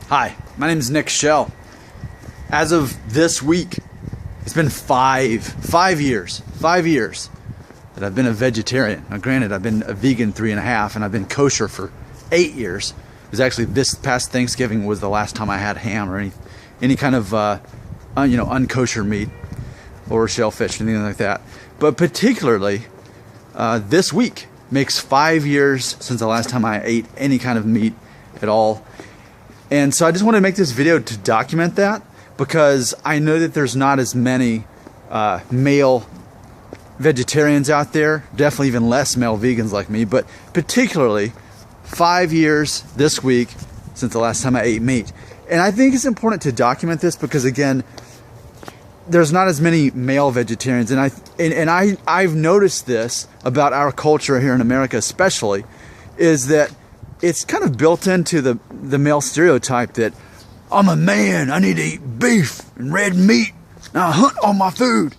Hi, my name is Nick Shell. As of this week, it's been five years that I've been a vegetarian. Now granted, I've been a vegan 3.5 and I've been kosher for 8 years. It was actually this past Thanksgiving was the last time I had ham or any kind of unkosher meat or shellfish, anything like that. But particularly this week makes 5 years since the last time I ate any kind of meat at all. And so I just wanted to make this video to document that, because I know that there's not as many male vegetarians out there, definitely even less male vegans like me, but particularly 5 years this week since the last time I ate meat. And I think it's important to document this because, again, there's not as many male vegetarians, and I've noticed this about our culture here in America especially, is that it's kind of built into the male stereotype that I'm a man, I need to eat beef and red meat, and I hunt all my food.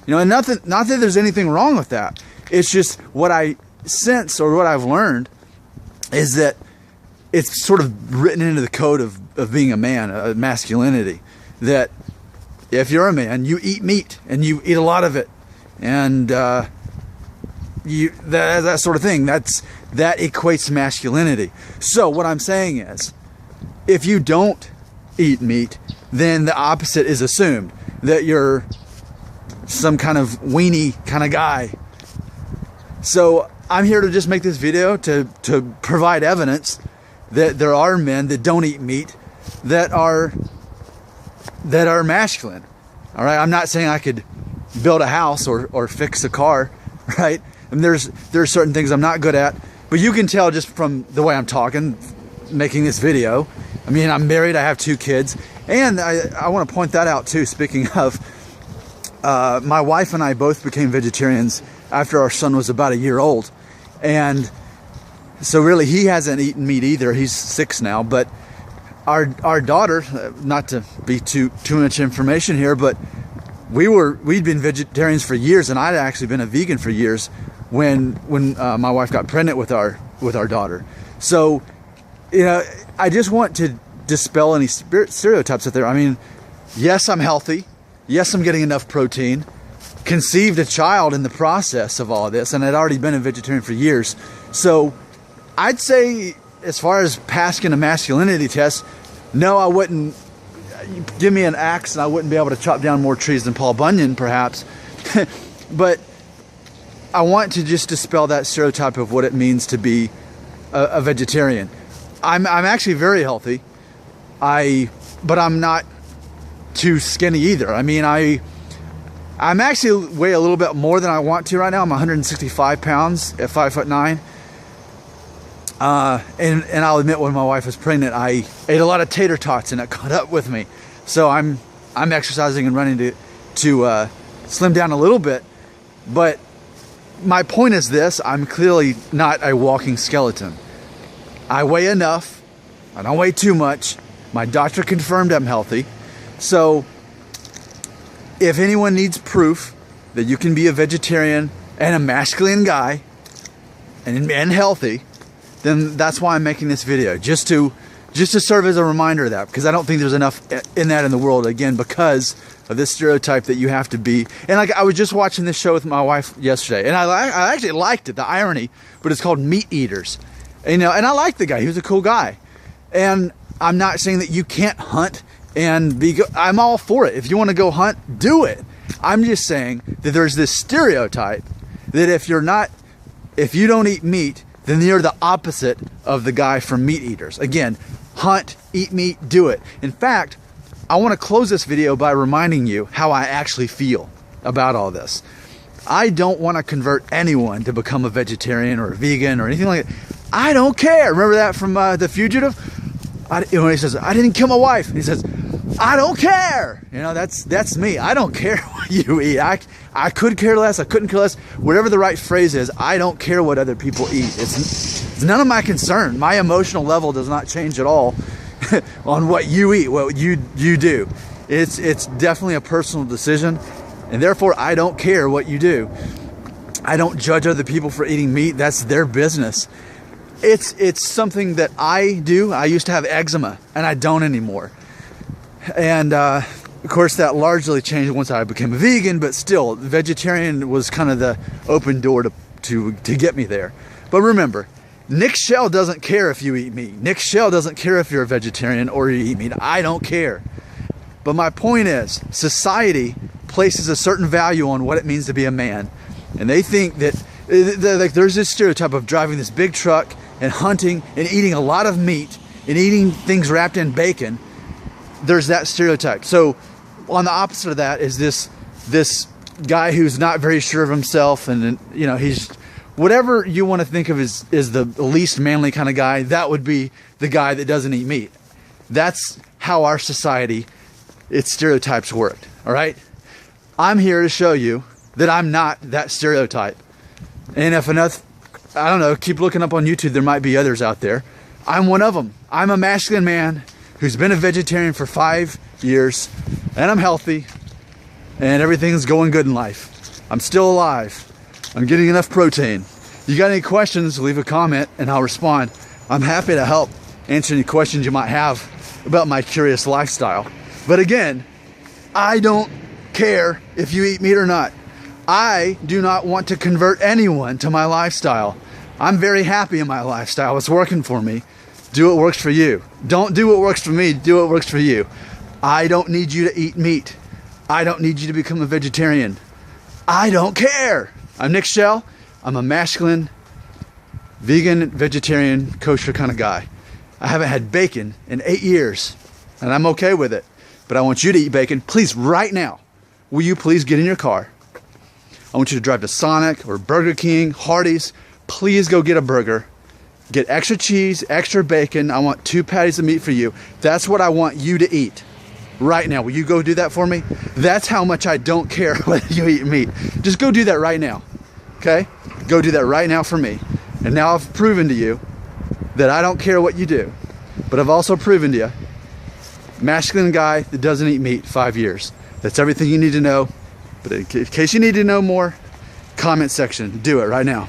And not that there's anything wrong with that. It's just what I sense, or what I've learned, is that it's sort of written into the code of being a man, masculinity, that if you're a man, you eat meat, and you eat a lot of it, and that sort of thing. That equates to masculinity. So what I'm saying is, if you don't eat meat, then the opposite is assumed, that you're some kind of weenie kind of guy. So I'm here to just make this video to provide evidence that there are men that don't eat meat that are masculine. All right, I'm not saying I could build a house or fix a car, right? And there's certain things I'm not good at, but you can tell just from the way I'm talking, making this video. I mean, I'm married, I have 2 kids, and I want to point that out too. Speaking of, my wife and I both became vegetarians after our son was about a year old, and so really he hasn't eaten meat either. He's 6 now, but our daughter, not to be too much information here, but we'd been vegetarians for years, and I'd actually been a vegan for years when my wife got pregnant with our daughter. So, I just want to dispel any stereotypes out there. I mean, yes, I'm healthy. Yes, I'm getting enough protein. Conceived a child in the process of all of this, and I'd already been a vegetarian for years. So I'd say, as far as passing a masculinity test, no, I wouldn't. Give me an axe and I wouldn't be able to chop down more trees than Paul Bunyan, perhaps. But I want to just dispel that stereotype of what it means to be a vegetarian. I'm actually very healthy, but I'm not too skinny either. I mean, I'm actually weigh a little bit more than I want to right now. I'm 165 pounds at 5'9". And I'll admit, when my wife was pregnant, I ate a lot of tater tots, and it caught up with me. So I'm exercising and running to slim down a little bit. But my point is this: I'm clearly not a walking skeleton. I weigh enough. I don't weigh too much. My doctor confirmed I'm healthy. So if anyone needs proof that you can be a vegetarian and a masculine guy and healthy, then that's why I'm making this video, just to serve as a reminder of that, because I don't think there's enough in the world, again, because of this stereotype that you have to be. And like, I was just watching this show with my wife yesterday, and I actually liked it, the irony, but it's called Meat Eaters. And I liked the guy. He was a cool guy. And I'm not saying that you can't hunt and I'm all for it. If you want to go hunt, do it. I'm just saying that there's this stereotype that if you don't eat meat, then you're the opposite of the guy from Meat Eaters. Again, hunt, eat meat, do it. In fact, I want to close this video by reminding you how I actually feel about all this. I don't want to convert anyone to become a vegetarian or a vegan or anything like that. I don't care. Remember that from The Fugitive? When he says, I didn't kill my wife. And he says, I don't care. That's me. I don't care what you eat. I could care less. I couldn't care less. Whatever the right phrase is, I don't care what other people eat. It's none of my concern. My emotional level does not change at all on what you eat, what you do. It's definitely a personal decision, and therefore I don't care what you do. I don't judge other people for eating meat. That's their business. It's something that I do. I used to have eczema, and I don't anymore. And of course, that largely changed once I became a vegan, but still, vegetarian was kind of the open door to get me there. But remember, Nick Shell doesn't care if you eat meat. Nick Shell doesn't care if you're a vegetarian or you eat meat. I don't care. But my point is, society places a certain value on what it means to be a man. And they think that like there's this stereotype of driving this big truck and hunting and eating a lot of meat and eating things wrapped in bacon. There's that stereotype. So on the opposite of that is this guy who's not very sure of himself, and you know, he's whatever you want to think of as the least manly kind of guy. That would be the guy that doesn't eat meat. That's how our society, its stereotypes worked. All right, I'm here to show you that I'm not that stereotype. And if enough, I don't know, keep looking up on YouTube, there might be others out there. I'm one of them. I'm a masculine man who's been a vegetarian for 5 years, and I'm healthy, and everything's going good in life. I'm still alive. I'm getting enough protein. You got any questions, leave a comment and I'll respond. I'm happy to help answer any questions you might have about my curious lifestyle. But again, I don't care if you eat meat or not. I do not want to convert anyone to my lifestyle. I'm very happy in my lifestyle. It's working for me. Do what works for you. Don't do what works for me. Do what works for you. I don't need you to eat meat. I don't need you to become a vegetarian. I don't care. I'm Nick Shell. I'm a masculine, vegan, vegetarian, kosher kind of guy. I haven't had bacon in 8 years, and I'm okay with it. But I want you to eat bacon. Please, right now, will you please get in your car? I want you to drive to Sonic or Burger King, Hardee's. Please go get a burger. Get extra cheese, extra bacon. I want 2 patties of meat for you. That's what I want you to eat right now. Will you go do that for me? That's how much I don't care whether you eat meat. Just go do that right now. Okay? Go do that right now for me. And now I've proven to you that I don't care what you do. But I've also proven to you, masculine guy that doesn't eat meat, 5 years. That's everything you need to know. But in case you need to know more, comment section. Do it right now.